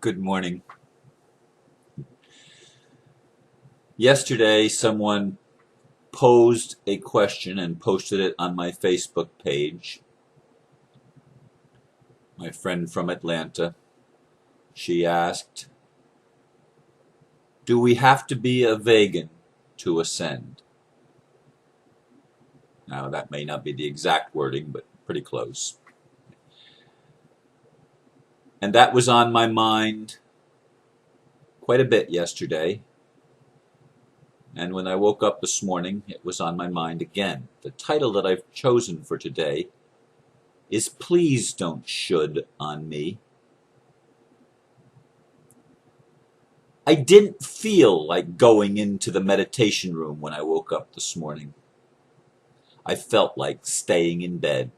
Good morning. Yesterday, someone posed a question and posted it on my Facebook page. My friend from Atlanta, she asked, "Do we have to be a vegan to ascend?" Now, that may not be the exact wording, but pretty close. And that was on my mind quite a bit yesterday. And when I woke up this morning, it was on my mind again. The title that I've chosen for today is "Please Don't Should on Me." I didn't feel like going into the meditation room when I woke up this morning. I felt like staying in bed.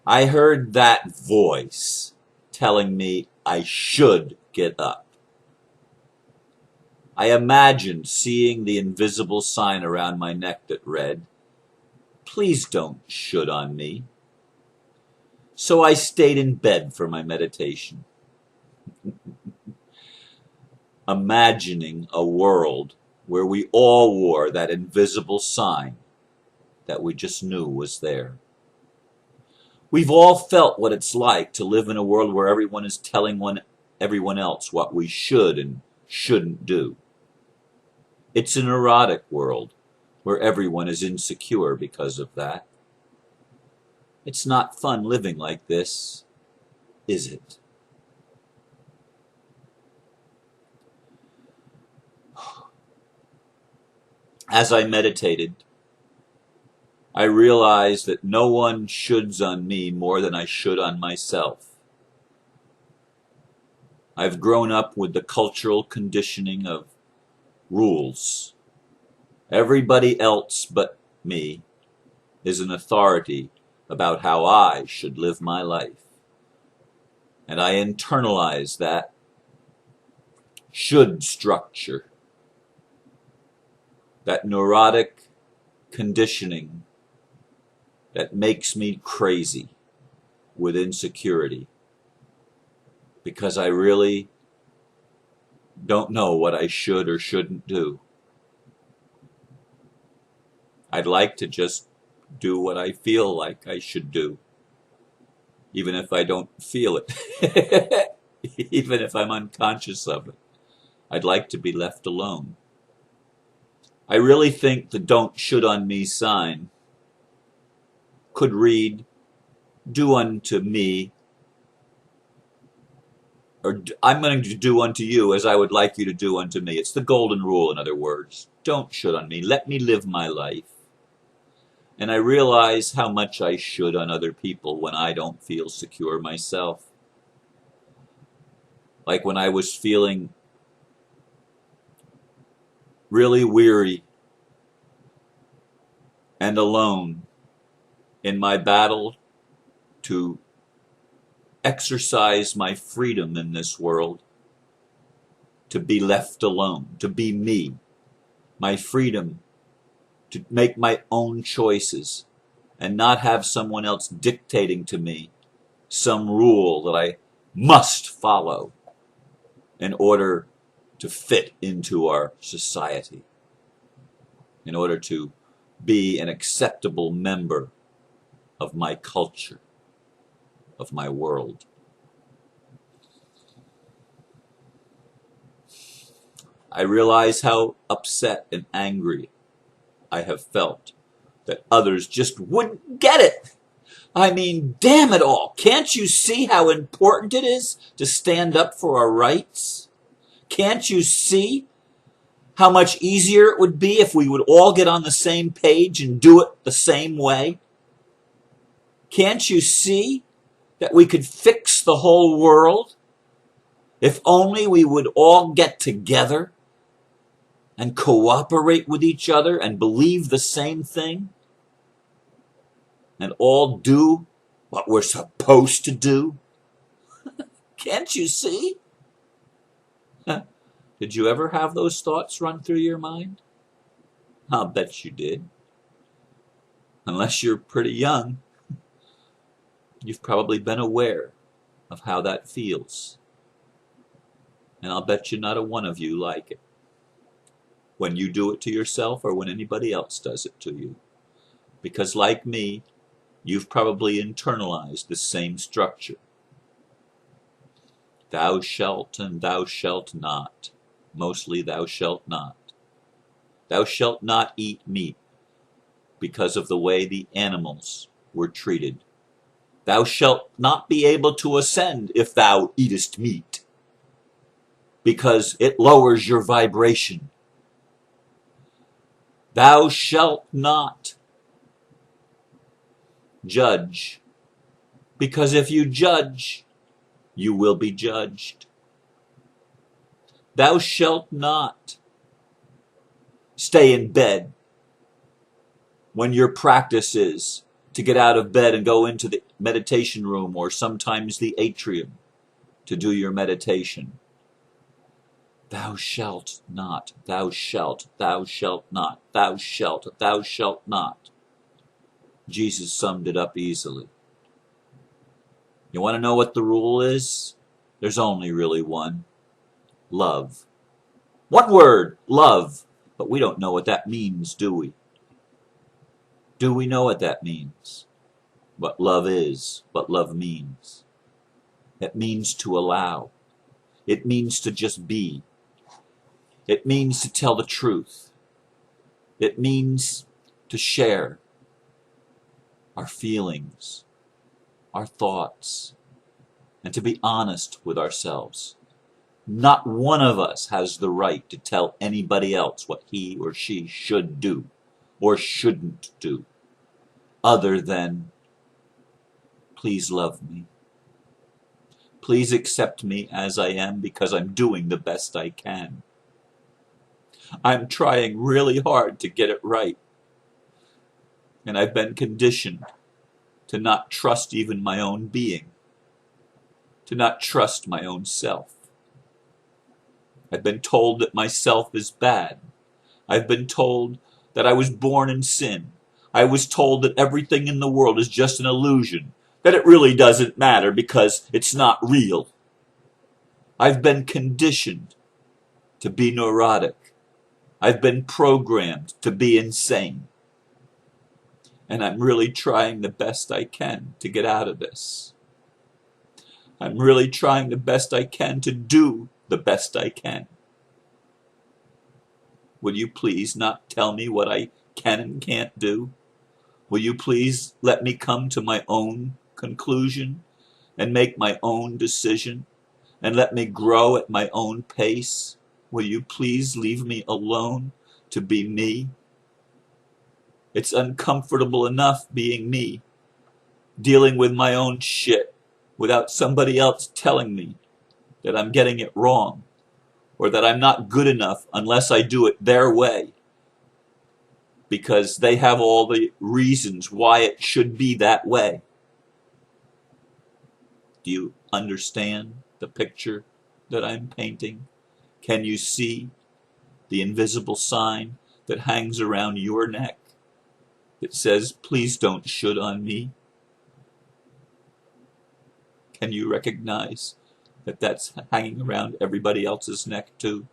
I heard that voice telling me I should get up. I imagined seeing the invisible sign around my neck that read, "Please don't should on me." So I stayed in bed for my meditation, imagining a world where we all wore that invisible sign that we just knew was there. We've all felt what it's like to live in a world where everyone is telling everyone else what we should and shouldn't do. It's a neurotic world where everyone is insecure because of that. It's not fun living like this, is it? As I meditated, I realized that no one shoulds on me more than I should on myself. I've grown up with the cultural conditioning of rules. Everybody else but me is an authority about how I should live my life. And I internalize that should structure, that neurotic conditioning that makes me crazy with insecurity, because I really don't know what I should or shouldn't do. I'd like to just do what I feel like I should do, even if I don't feel it, even if I'm unconscious of it. I'd like to be left alone. I really think the "don't should on me" sign could read, "Do unto me," or "I'm going to do unto you as I would like you to do unto me." It's the golden rule, in other words. Don't should on me. Let me live my life. And I realize how much I should on other people when I don't feel secure myself. Like when I was feeling really weary and alone in my battle to exercise my freedom in this world, to be left alone, to be me, my freedom to make my own choices and not have someone else dictating to me some rule that I must follow in order to fit into our society, in order to be an acceptable member of my culture, of my world. I realize how upset and angry I have felt that others just wouldn't get it. I mean, damn it all. Can't you see how important it is to stand up for our rights? Can't you see how much easier it would be if we would all get on the same page and do it the same way? Can't you see that we could fix the whole world if only we would all get together and cooperate with each other and believe the same thing and all do what we're supposed to do? Can't you see? Did you ever have those thoughts run through your mind? I'll bet you did. Unless you're pretty young, you've probably been aware of how that feels. And I'll bet you not a one of you like it when you do it to yourself or when anybody else does it to you. Because like me, you've probably internalized the same structure. Thou shalt and thou shalt not. Mostly thou shalt not. Thou shalt not eat meat because of the way the animals were treated. Thou shalt not be able to ascend if thou eatest meat, because it lowers your vibration. Thou shalt not judge, because if you judge, you will be judged. Thou shalt not stay in bed when your practice is to get out of bed and go into the meditation room or sometimes the atrium to do your meditation. Thou shalt not, thou shalt not, thou shalt not. Jesus summed it up easily. You want to know what the rule is? There's only really one. Love. One word, love. But we don't know what that means, do we? Do we know what that means? What love is, what love means. It means to allow. It means to just be. It means to tell the truth. It means to share our feelings, our thoughts, and to be honest with ourselves. Not one of us has the right to tell anybody else what he or she should do or shouldn't do, other than, please love me. Please accept me as I am because I'm doing the best I can. I'm trying really hard to get it right. And I've been conditioned to not trust even my own being, to not trust my own self. I've been told that myself is bad. I've been told that I was born in sin. I was told that everything in the world is just an illusion, that it really doesn't matter because it's not real. I've been conditioned to be neurotic. I've been programmed to be insane. And I'm really trying the best I can to get out of this. I'm really trying the best I can to do the best I can. Will you please not tell me what I can and can't do? Will you please let me come to my own conclusion and make my own decision and let me grow at my own pace? Will you please leave me alone to be me? It's uncomfortable enough being me, dealing with my own shit without somebody else telling me that I'm getting it wrong or that I'm not good enough unless I do it their way, because they have all the reasons why it should be that way. Do you understand the picture that I'm painting? Can you see the invisible sign that hangs around your neck that says, please don't should on me? Can you recognize that that's hanging around everybody else's neck too?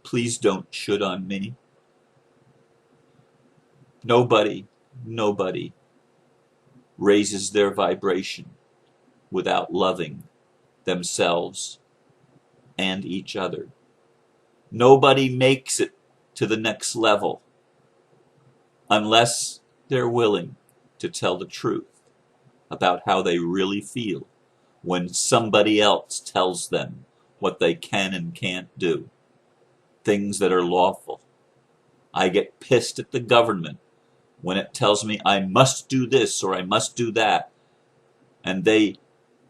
Please don't should on me. Nobody raises their vibration without loving themselves and each other. Nobody makes it to the next level unless they're willing to tell the truth about how they really feel when somebody else tells them what they can and can't do, things that are lawful. I get pissed at the government when it tells me I must do this or I must do that, and they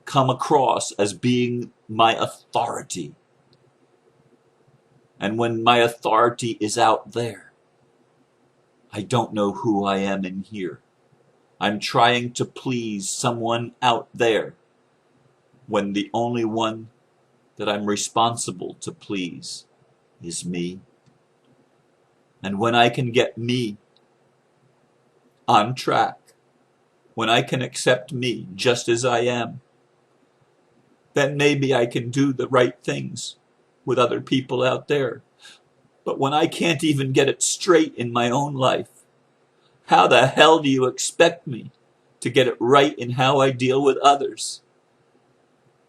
come across as being my authority. And when my authority is out there, I don't know who I am in here. I'm trying to please someone out there when the only one that I'm responsible to please is me. And when I can get me on track, when I can accept me just as I am, then maybe I can do the right things with other people out there. But when I can't even get it straight in my own life, how the hell do you expect me to get it right in how I deal with others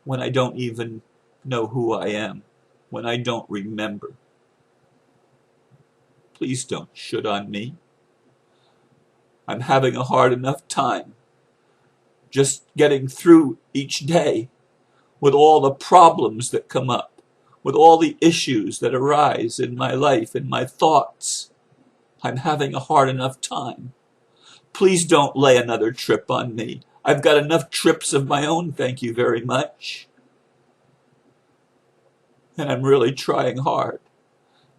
when I don't even know who I am, when I don't remember? Please don't shit on me. I'm having a hard enough time just getting through each day with all the problems that come up, with all the issues that arise in my life, in my thoughts. I'm having a hard enough time. Please don't lay another trip on me. I've got enough trips of my own, thank you very much. And I'm really trying hard,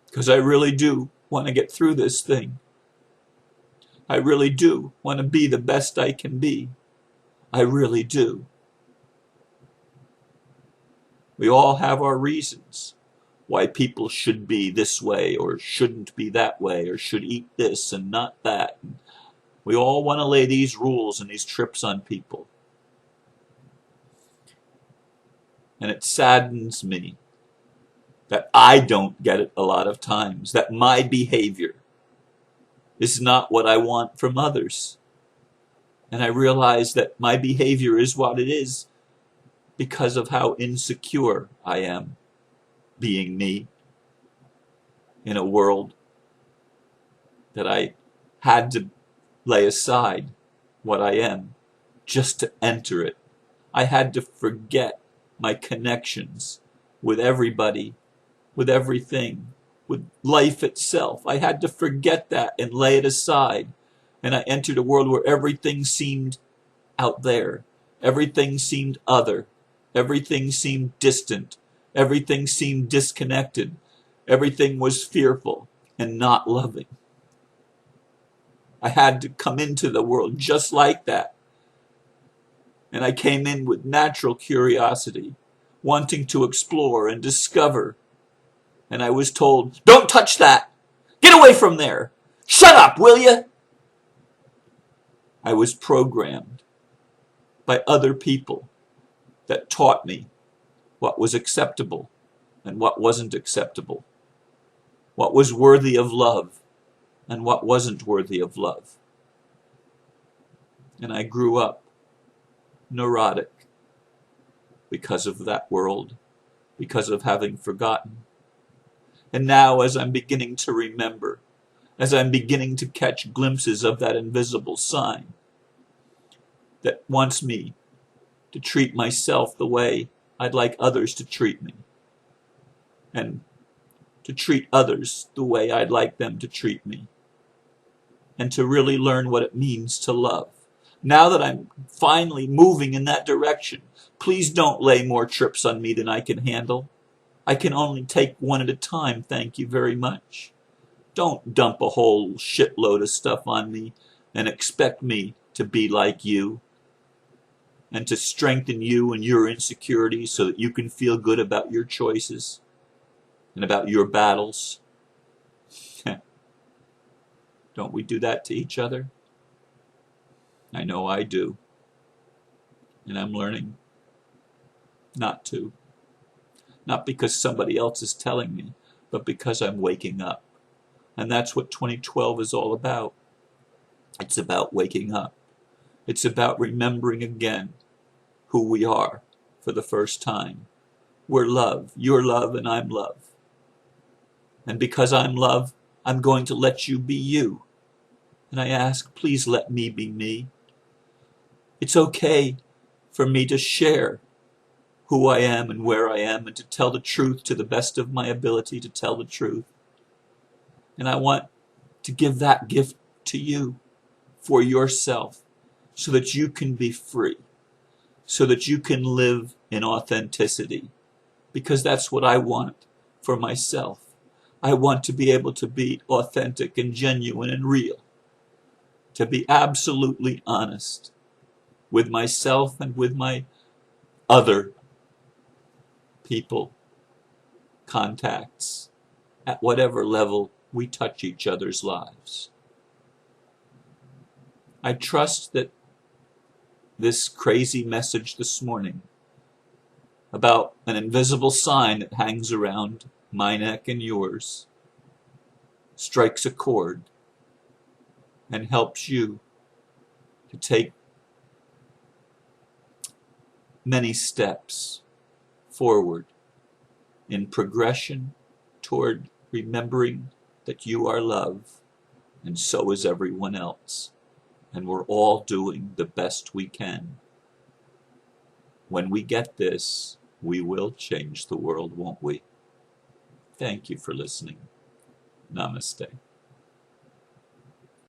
because I really do want to get through this thing. I really do want to be the best I can be. I really do. We all have our reasons why people should be this way or shouldn't be that way or should eat this and not that. We all want to lay these rules and these trips on people. And it saddens me that I don't get it a lot of times, that my behavior is not what I want from others. And I realize that my behavior is what it is because of how insecure I am being me in a world that I had to lay aside what I am just to enter it. I had to forget my connections with everybody, with everything, with life itself. I had to forget that and lay it aside. And I entered a world where everything seemed out there. Everything seemed other. Everything seemed distant. Everything seemed disconnected. Everything was fearful and not loving. I had to come into the world just like that. And I came in with natural curiosity, wanting to explore and discover. And I was told, "Don't touch that! Get away from there! Shut up, will you?" I was programmed by other people that taught me what was acceptable and what wasn't acceptable, what was worthy of love and what wasn't worthy of love. And I grew up neurotic because of that world, because of having forgotten. And now, as I'm beginning to remember, as I'm beginning to catch glimpses of that invisible sign that wants me to treat myself the way I'd like others to treat me, and to treat others the way I'd like them to treat me, and to really learn what it means to love. Now that I'm finally moving in that direction, please don't lay more trips on me than I can handle. I can only take one at a time, thank you very much. Don't dump a whole shitload of stuff on me and expect me to be like you and to strengthen you and your insecurities so that you can feel good about your choices and about your battles. Don't we do that to each other? I know I do. And I'm learning not to. Not because somebody else is telling me, but because I'm waking up. And that's what 2012 is all about. It's about waking up. It's about remembering again who we are for the first time. We're love. You're love and I'm love. And because I'm love, I'm going to let you be you. And I ask, please let me be me. It's okay for me to share who I am and where I am and to tell the truth to the best of my ability to tell the truth. And I want to give that gift to you for yourself so that you can be free, so that you can live in authenticity, because that's what I want for myself. I want to be able to be authentic and genuine and real, to be absolutely honest with myself and with my other people, contacts, at whatever level we touch each other's lives. I trust that this crazy message this morning about an invisible sign that hangs around my neck and yours, strikes a chord, and helps you to take many steps forward in progression toward remembering that you are love, and so is everyone else. And we're all doing the best we can. When we get this, we will change the world, won't we? Thank you for listening. Namaste.